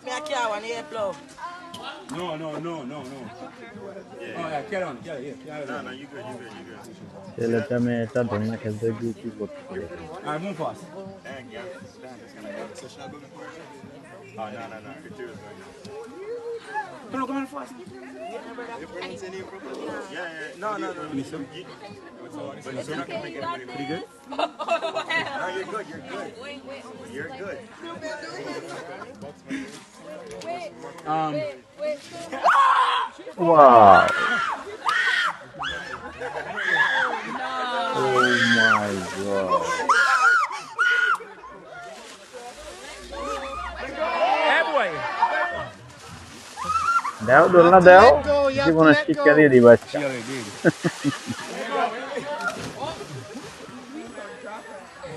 me a car one here plow. No. Yeah. Oh, yeah, carry on. Yeah. No, you good. ছেলেটা মেয়েটা ধন্যা খেলতে গিয়ে কি করতে পারে All right, move fast. Dang, yeah. So should I go before? Oh, no. Couture is going to. Come on, fast. Your brother's in here, bro? Yeah. No. But you're not going to make anybody pretty good? No, you're good. You're good. Wow. Oh my god. Hey, boy. দাও দোলনা দাও জীবনের শিক্ষা দিয়ে দিবা আজকে Yeah, they did.